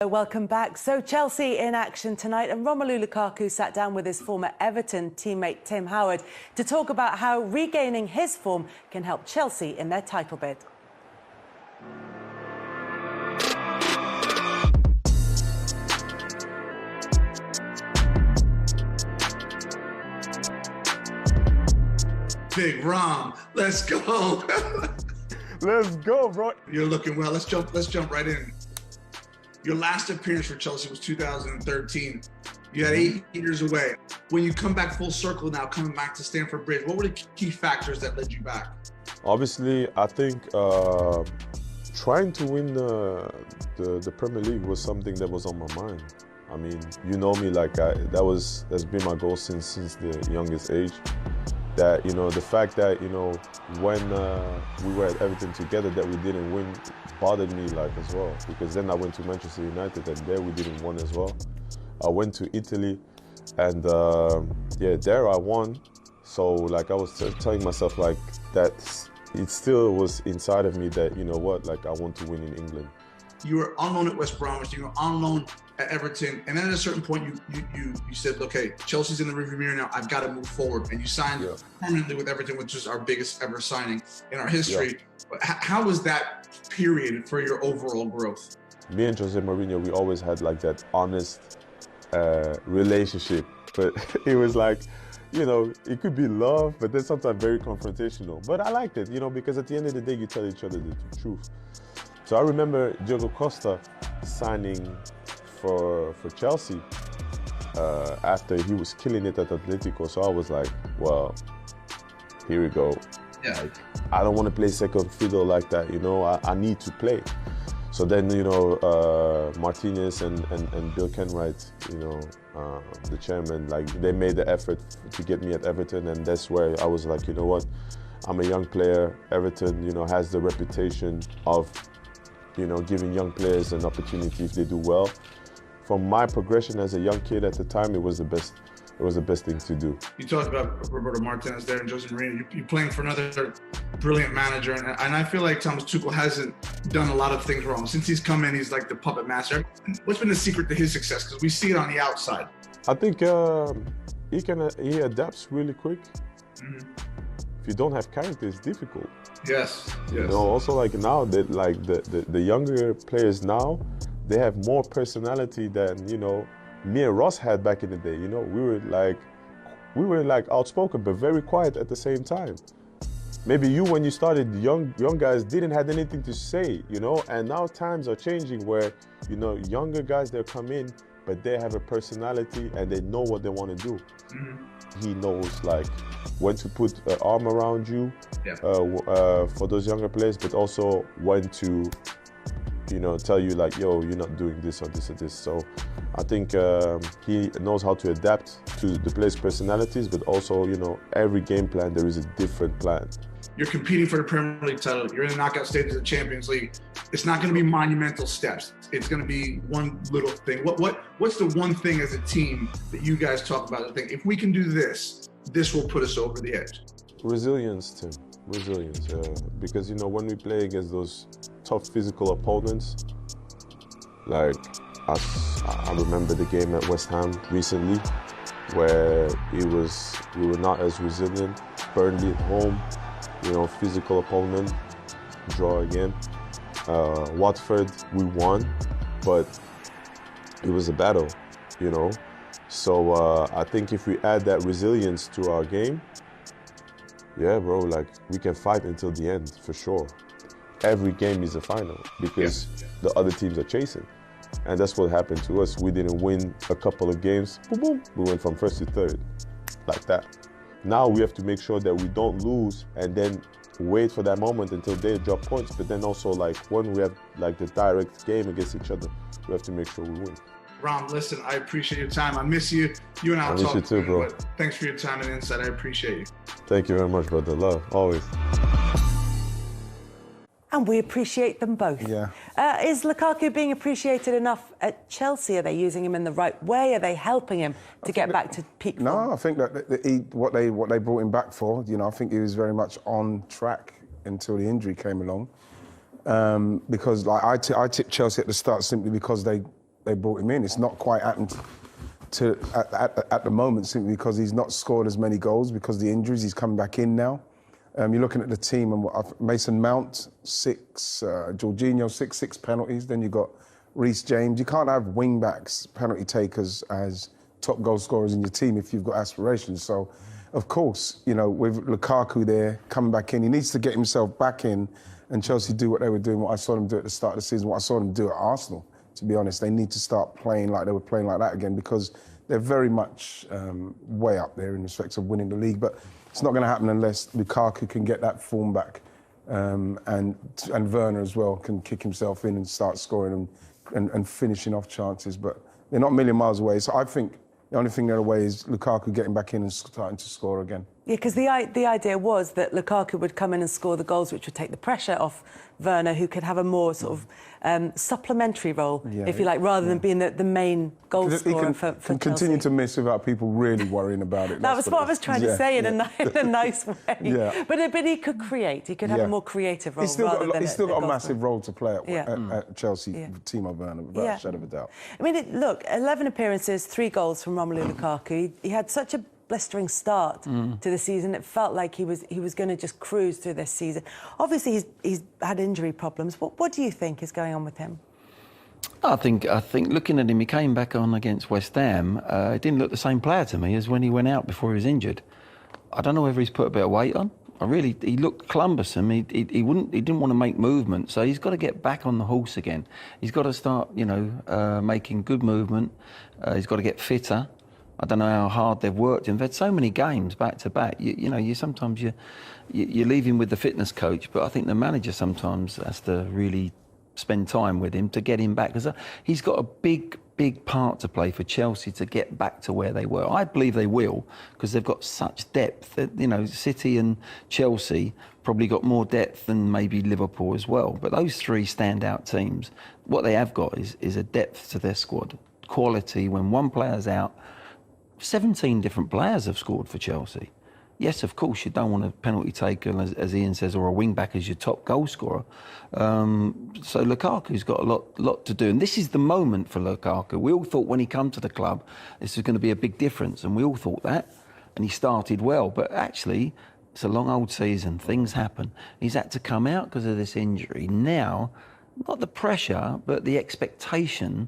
Welcome back. So Chelsea in action tonight, and Romelu Lukaku sat down with his former Everton teammate Tim Howard to talk about how regaining his form can help Chelsea in their title bid. Big Rom, let's go. Let's go, bro. You're looking well. Let's jump right in. Your last appearance for Chelsea was 2013. You had 8 years away. When you come back full circle now, coming back to Stamford Bridge, what were the key factors that led you back? Obviously, I think trying to win the Premier League was something that was on my mind. I mean, you know me, like that's been my goal since the youngest age. That, you know, the fact that, you know, when we were at Everton together that we didn't win bothered me like as well, because then I went to Manchester United and there we didn't win as well. I went to Italy and yeah, there I won. So like I was telling myself like that it still was inside of me that, you know what, like I want to win in England. You were on loan at West Bromwich, you were on loan at Everton, and then at a certain point you said, okay, Chelsea's in the rearview mirror now, I've got to move forward, and you signed permanently with Everton, which is our biggest ever signing in our history. How was that period for your overall growth? Me and Jose Mourinho, we always had like that honest relationship, but it was like, you know, it could be love, but then sometimes very confrontational. But I liked it, you know, because at the end of the day, you tell each other the truth. So I remember Diogo Costa signing for Chelsea after he was killing it at Atletico. So I was like, well, here we go. Yeah. Like, I don't want to play second fiddle like that, you know, I need to play. So then, you know, Martinez and Bill Kenwright, you know, the chairman, like they made the effort to get me at Everton, and that's where I was like, you know what, I'm a young player. Everton, you know, has the reputation of, you know, giving young players an opportunity if they do well. From my progression as a young kid at the time, it was the best. It was the best thing to do. You talked about Roberto Martinez there and Jose Mourinho. You're playing for another brilliant manager, and I feel like Thomas Tuchel hasn't done a lot of things wrong. Since he's come in, he's like the puppet master. What's been the secret to his success? Because we see it on the outside. I think he adapts really quick. If you don't have character, it's difficult. Yes. You know, also like now that like the younger players now, they have more personality than, you know, me and Ross had back in the day. You know, we were like outspoken but very quiet at the same time. Maybe you, when you started, young guys didn't have anything to say, you know, and now times are changing where, you know, younger guys, they'll come in, but they have a personality and they know what they want to do. He knows like when to put an arm around you for those younger players, but also when to, you know, tell you like, yo, you're not doing this or this or this. So I think he knows how to adapt to the players' personalities, but also, you know, every game plan, there is a different plan. You're competing for the Premier League title. You're in the knockout stages of the Champions League. It's not going to be monumental steps. It's going to be one little thing. What's the one thing as a team that you guys talk about and think, if we can do this, this will put us over the edge? Resilience, Tim. Resilience. Because, you know, when we play against those tough physical opponents, like I remember the game at West Ham recently, where we were not as resilient. Burnley at home, you know, physical opponent, draw again. Watford, we won, but it was a battle, you know. So I think if we add that resilience to our game, yeah, bro, like we can fight until the end for sure. Every game is a final because the other teams are chasing. And that's what happened to us. We didn't win a couple of games, boom, boom. We went from first to third, like that. Now we have to make sure that we don't lose and then wait for that moment until they drop points. But then also, like, when we have like the direct game against each other, we have to make sure we win. Ron, listen, I appreciate your time. I miss you. You and I'll talk. I miss you too, bro. But thanks for your time and insight. I appreciate you. Thank you very much, brother. Love, always. And we appreciate them both. Yeah. Is Lukaku being appreciated enough at Chelsea? Are they using him in the right way? Are they helping him to get back to peak form? No, I think that what they brought him back for, you know, I think he was very much on track until the injury came along. Because like I tipped Chelsea at the start simply because they they brought him in. It's not quite happened at the moment simply because he's not scored as many goals because of the injuries. He's coming back in now. You're looking at the team and Mason Mount, 6, Jorginho, 6 penalties. Then you've got Reece James. You can't have wing-backs, penalty takers as top goal scorers in your team if you've got aspirations. So, of course, you know, with Lukaku there, coming back in, he needs to get himself back in and Chelsea do what they were doing, what I saw them do at the start of the season, what I saw them do at Arsenal, to be honest. They need to start playing like they were playing like that again because they're very much way up there in respect of winning the league. But it's not going to happen unless Lukaku can get that form back and Werner as well can kick himself in and start scoring and finishing off chances. But they're not a million miles away. So I think the only thing they're away is Lukaku getting back in and starting to score again. Yeah, because the idea was that Lukaku would come in and score the goals, which would take the pressure off Werner, who could have a more sort of supplementary role, if you like, rather than being the main goal scorer for Chelsea. Can continue to miss without people really worrying about it. That was what I was trying to say in a nice way. Yeah. But he could create. He could have a more creative role. He's still got a massive role to play at Chelsea, Timo Werner, without a shadow of a doubt. I mean, look, 11 appearances, 3 goals from Romelu Lukaku. He had such a blistering start to the season. It felt like he was going to just cruise through this season. Obviously, he's had injury problems. What do you think is going on with him? I think looking at him, he came back on against West Ham. It didn't look the same player to me as when he went out before he was injured. I don't know whether he's put a bit of weight on. He looked cumbersome. He didn't want to make movement. So he's got to get back on the horse again. He's got to start, making good movement. He's got to get fitter. I don't know how hard they've worked. And they've had so many games back to back. You sometimes leave him with the fitness coach, but I think the manager sometimes has to really spend time with him to get him back, because he's got a big part to play for Chelsea to get back to where they were. I believe they will, because they've got such depth. City and Chelsea probably got more depth than maybe Liverpool as well. But those 3 standout teams, what they have got is a depth to their squad, quality. When one player's out, 17 different players have scored for Chelsea. Yes, of course, you don't want a penalty taker, as Ian says, or a wing-back as your top goal scorer. So Lukaku's got a lot to do. And this is the moment for Lukaku. We all thought when he came to the club, this was going to be a big difference. And we all thought that. And he started well. But actually, it's a long old season. Things happen. He's had to come out because of this injury. Now, not the pressure, but the expectation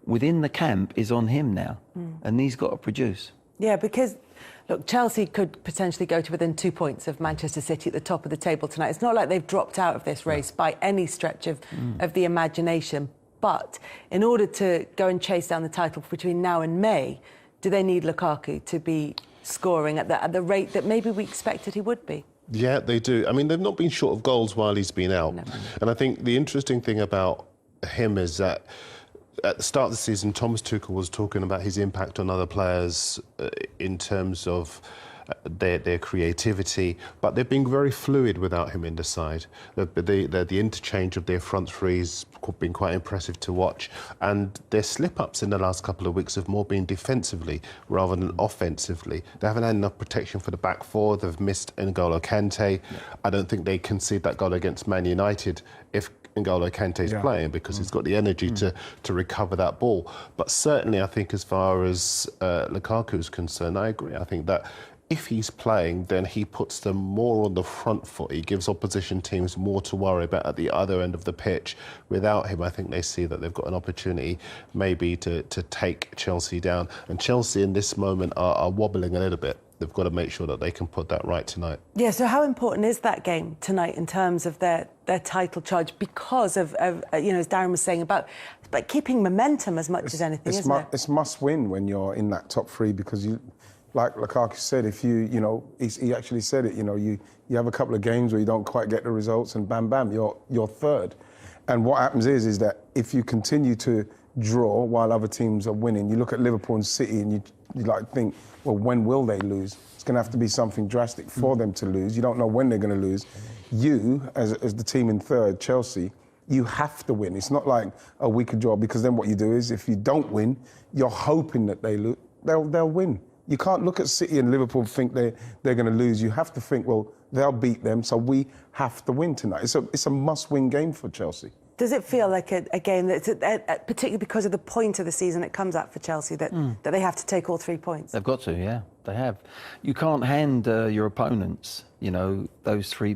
within the camp is on him now, and he's got to produce. Yeah, because, look, Chelsea could potentially go to within 2 points of Manchester City at the top of the table tonight. It's not like they've dropped out of this race by any stretch of the imagination. But in order to go and chase down the title between now and May, do they need Lukaku to be scoring at the rate that maybe we expected he would be? Yeah, they do. I mean, they've not been short of goals while he's been out. No. And I think the interesting thing about him is that at the start of the season, Thomas Tuchel was talking about his impact on other players in terms of their creativity, but they've been very fluid without him in the side. The interchange of their front threes have been quite impressive to watch, and their slip-ups in the last couple of weeks have more been defensively rather than offensively. They haven't had enough protection for the back 4. They've missed N'Golo Kante. Yeah. I don't think they concede that goal against Man United if N'Golo Kante's playing, because he's got the energy to recover that ball. But certainly, I think as far as Lukaku's concerned, I agree. I think that if he's playing, then he puts them more on the front foot. He gives opposition teams more to worry about at the other end of the pitch. Without him, I think they see that they've got an opportunity maybe to take Chelsea down. And Chelsea in this moment are wobbling a little bit. They've got to make sure that they can put that right tonight. Yeah, so how important is that game tonight in terms of their title charge, because of as Darren was saying, about keeping momentum as much as anything, isn't it? It's must win when you're in that top 3, because you, like Lukaku said, if he actually said it, you have a couple of games where you don't quite get the results and bam, you're third. And what happens is that if you continue to draw while other teams are winning, you look at Liverpool and City and you think, well, when will they lose? It's going to have to be something drastic for them to lose. You don't know when they're going to lose. You, as the team in third, Chelsea, you have to win. It's not like a we could draw, because then what you do is, if you don't win, you're hoping that they'll win. You can't look at City and Liverpool and think they're going to lose. You have to think, well, they'll beat them, so we have to win tonight. It's a must-win game for Chelsea. Does it feel like a game that's, particularly because of the point of the season it comes at for Chelsea, that they have to take all 3 points? They've got to, yeah, they have. You can't hand your opponents, those 3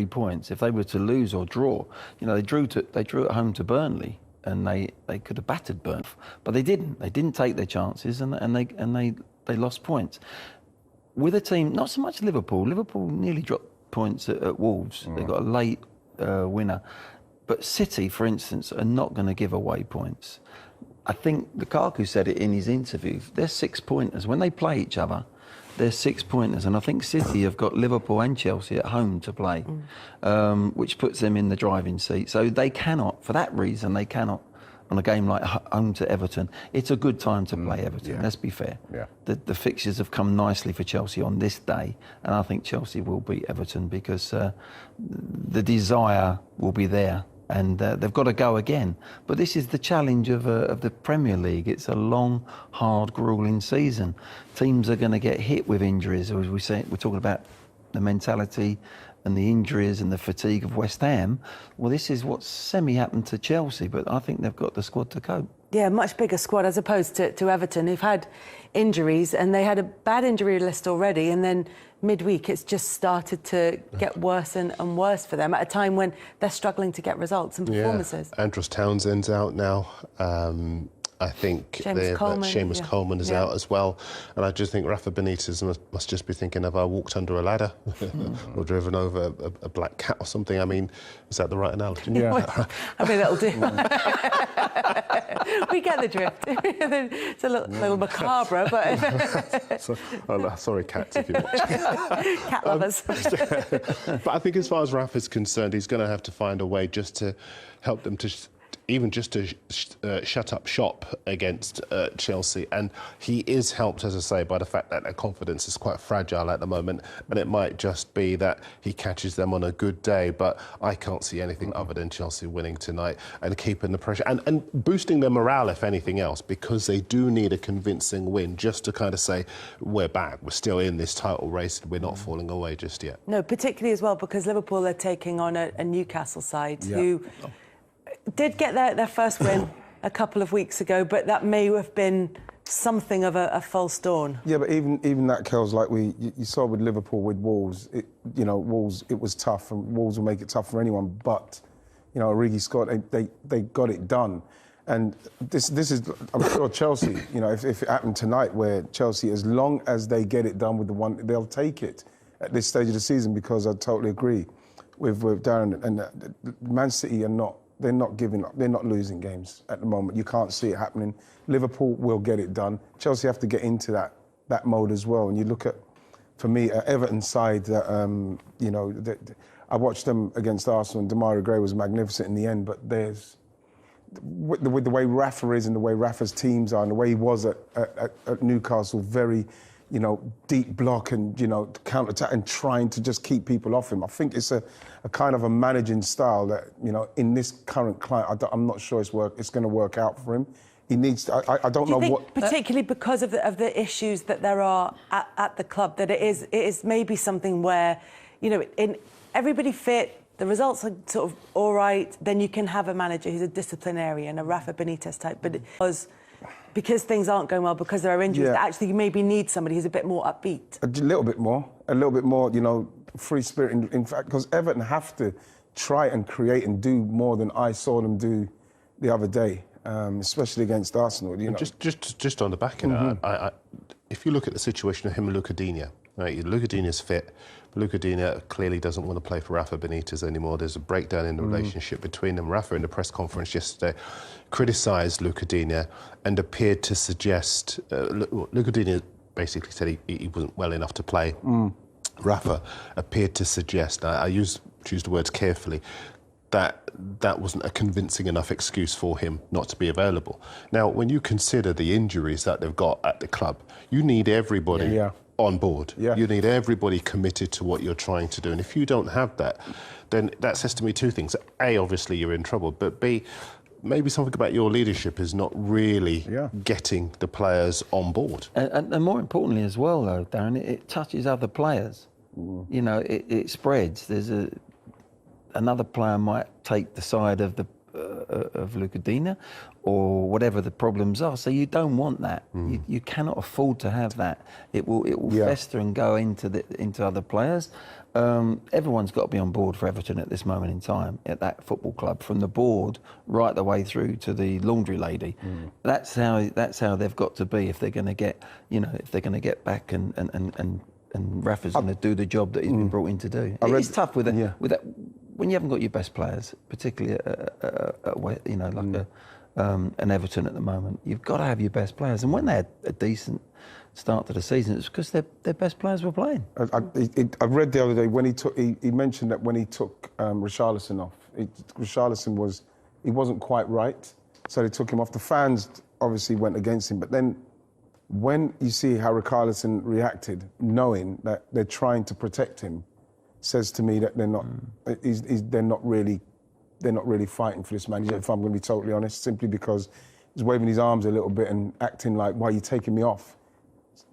points. If they were to lose or draw, they drew at home to Burnley, and they could have battered Burnley, but they didn't. They didn't take their chances, and they lost points. With a team, not so much Liverpool. Liverpool nearly dropped points at Wolves. They got a late winner. But City, for instance, are not going to give away points. I think Lukaku said it in his interview. They're 6-pointers. When they play each other, they're 6-pointers. And I think City have got Liverpool and Chelsea at home to play, which puts them in the driving seat. So they cannot, for that reason, they cannot, on a game like home to Everton. It's a good time to play Everton, let's be fair. Yeah. The fixtures have come nicely for Chelsea on this day, and I think Chelsea will beat Everton because the desire will be there. And they've got to go again. But this is the challenge of the Premier League. It's a long, hard, gruelling season. Teams are going to get hit with injuries. As we say, we're talking about the mentality and the injuries and the fatigue of West Ham. Well, this is what's semi-happened to Chelsea, but I think they've got the squad to cope. Yeah, much bigger squad as opposed to Everton, who've had injuries, and they had a bad injury list already, and then midweek it's just started to get worse and worse for them at a time when they're struggling to get results and performances. Andros Townsend's out now. I think Seamus Coleman is out as well. And I just think Rafa Benitez must just be thinking, have I walked under a ladder or driven over a black cat or something? I mean, is that the right analogy? Yeah. I mean, that'll do. We get the drift. It's a little macabre, but... sorry, cats, if you watch. Cat lovers. But I think as far as Rafa's concerned, he's going to have to find a way just to help them to... even just to shut up shop against Chelsea. And he is helped, as I say, by the fact that their confidence is quite fragile at the moment, and it might just be that he catches them on a good day. But I can't see anything other than Chelsea winning tonight and keeping the pressure and boosting their morale, if anything else, because they do need a convincing win just to kind of say, we're back, we're still in this title race, we're not falling away just yet. No, particularly as well because Liverpool are taking on a Newcastle side who did get their first win a couple of weeks ago, but that may have been something of a false dawn. Yeah, but even that, Kels, like you saw with Liverpool, with Wolves, Wolves, it was tough, and Wolves will make it tough for anyone. But, Origi Scott, they got it done. And this is, I'm sure Chelsea, if it happened tonight where Chelsea, as long as they get it done with the one, they'll take it at this stage of the season, because I totally agree with Darren. And Man City they're not giving up. They're not losing games at the moment. You can't see it happening. Liverpool will get it done. Chelsea have to get into that mode as well. And you look at, for me, Everton's side, I watched them against Arsenal, and Demarai Gray was magnificent in the end, but with the way Rafa is and the way Rafa's teams are and the way he was at Newcastle, very, deep block and, counter-attack and trying to just keep people off him. I think it's a kind of a managing style that, in this current climate, I'm not sure it's going to work out for him. He needs to, I don't know what... Particularly because of the issues that there are at the club, that it is maybe something where, in everybody fit, the results are sort of all right, then you can have a manager who's a disciplinarian, a Rafa Benitez type, but it was... because things aren't going well, because there are injuries, that actually you maybe need somebody who's a bit more upbeat. A little bit more, free spirit. In fact, because Everton have to try and create and do more than I saw them do the other day, especially against Arsenal. Just on the back of that, if you look at the situation of him and Luka Digne, right, Luka Digne's fit, but Luka Digne clearly doesn't want to play for Rafa Benitez anymore. There's a breakdown in the relationship between them. Rafa, in the press conference yesterday, criticised Luka Digne and appeared to suggest... Luka Digne basically said he wasn't well enough to play. Rafa appeared to suggest, I choose the words carefully, that wasn't a convincing enough excuse for him not to be available. Now, when you consider the injuries that they've got at the club, you need everybody on board. You need everybody committed to what you're trying to do. And if you don't have that, then that says to me two things. A, obviously you're in trouble, but B, maybe something about your leadership is not really getting the players on board. And more importantly as well, though, Darren, it touches other players. It spreads. There's another player might take the side of the of Lukaku or whatever the problems are. So you don't want that. You cannot afford to have that. It will fester and go into other players. Everyone's got to be on board for Everton at this moment in time at that football club, from the board right the way through to the laundry lady. That's how they've got to be if they're going to get, if they're going to get back and Rafa's going to do the job that he's been brought in to do. It's tough with that when you haven't got your best players, particularly an Everton at the moment. You've got to have your best players, and when they had a decent start to the season, it's because their best players were playing. I read the other day when he mentioned that when he took Richarlison off, Richarlison wasn't quite right, so they took him off. The fans obviously went against him, but then when you see how Richarlison reacted, knowing that they're trying to protect him, says to me that they're not really fighting for this manager. If I'm going to be totally honest, simply because he's waving his arms a little bit and acting like, "Why are you taking me off?"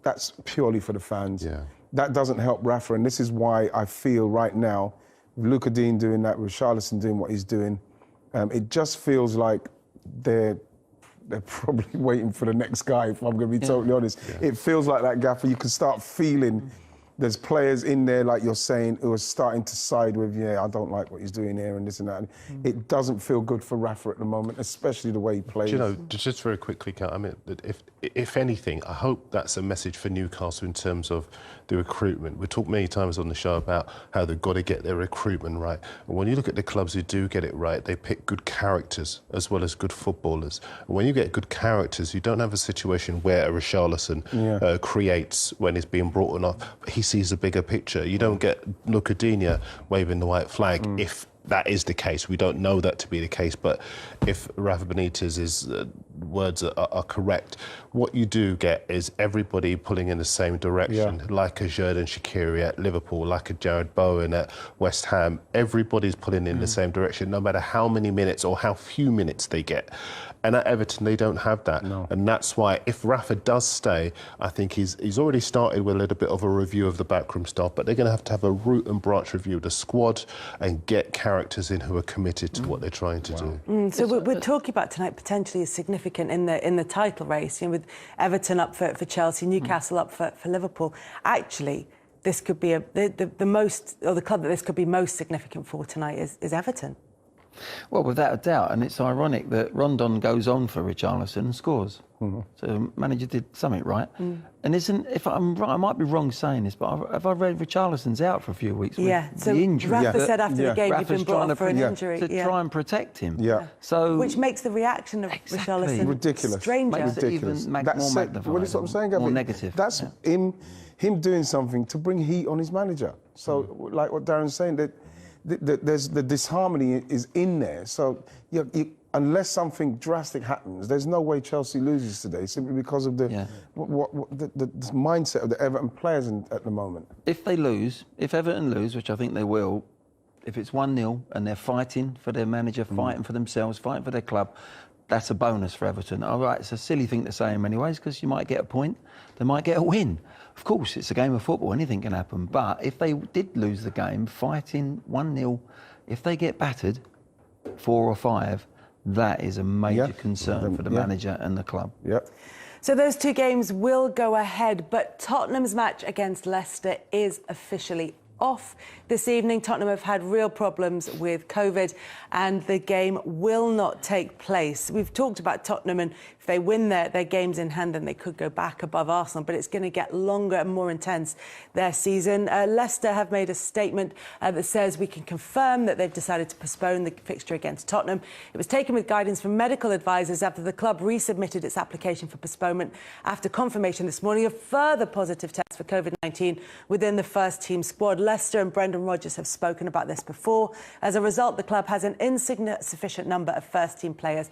That's purely for the fans. Yeah. That doesn't help Rafa, and this is why I feel right now, with Lukaku doing that, with Richarlison doing what he's doing, it just feels like they're probably waiting for the next guy, if I'm going to be totally honest. Yeah. It feels like that, Gaffer. You can start feeling there's players in there, like you're saying, who are starting to side with, I don't like what he's doing here and this and that. It doesn't feel good for Rafa at the moment, especially the way he plays. Do just very quickly, Kat, I mean, if anything, I hope that's a message for Newcastle in terms of the recruitment. We talked many times on the show about how they've got to get their recruitment right. And when you look at the clubs who do get it right, they pick good characters as well as good footballers. And when you get good characters, you don't have a situation where a Richarlison creates when he's being brought on. He sees the bigger picture. You don't get Lukaku waving the white flag if that is the case. We don't know that to be the case, but if Rafa Benitez's words are correct, what you do get is everybody pulling in the same direction, like a Xherdan Shaqiri at Liverpool, like a Jared Bowen at West Ham. Everybody's pulling in the same direction, no matter how many minutes or how few minutes they get. And at Everton, they don't have that. No. And that's why, if Rafa does stay, I think he's already started with a little bit of a review of the backroom staff, but they're going to have a root and branch review of the squad and get characters in who are committed to what they're trying to do. So we're talking about tonight potentially is significant in the title race, with Everton up for Chelsea, Newcastle up for Liverpool. Actually, this could be the club that this could be most significant for tonight is Everton. Well, without a doubt, and it's ironic that Rondon goes on for Richarlison and scores. So the manager did something right. And if I'm right, I might be wrong saying this, but have I read Richarlison's out for a few weeks with the injury? Rafa said after the game he'd been brought off for an injury. To try and protect him. So, which makes the reaction of Richarlison ridiculous. Stranger. Makes it even more magnified. Well, that's what I'm saying, Gavin. More negative. That's him doing something to bring heat on his manager. So, like what Darren's saying, that there's the disharmony is in there. So unless something drastic happens, there's no way Chelsea loses today, simply because of the mindset of the Everton players at the moment. If Everton lose, which I think they will, if it's 1-0 and they're fighting for their manager, fighting for themselves, fighting for their club, that's a bonus for Everton. All right, it's a silly thing to say in many ways, because you might get a point, they might get a win. Of course, it's a game of football, anything can happen. But if they did lose the game, fighting 1-0, if they get battered 4 or 5, that is a major concern for the manager and the club. So those two games will go ahead, but Tottenham's match against Leicester is officially off this evening. Tottenham have had real problems with COVID and the game will not take place. We've talked about Tottenham, and if they win their games in hand, then they could go back above Arsenal, but it's going to get longer and more intense their season. Leicester have made a statement that says, "We can confirm that they've decided to postpone the fixture against Tottenham. It was taken with guidance from medical advisors after the club resubmitted its application for postponement after confirmation this morning of further positive tests for COVID-19 within the first team squad." Leicester and Brendan Rodgers have spoken about this before. As a result, the club has an insufficient number of first team players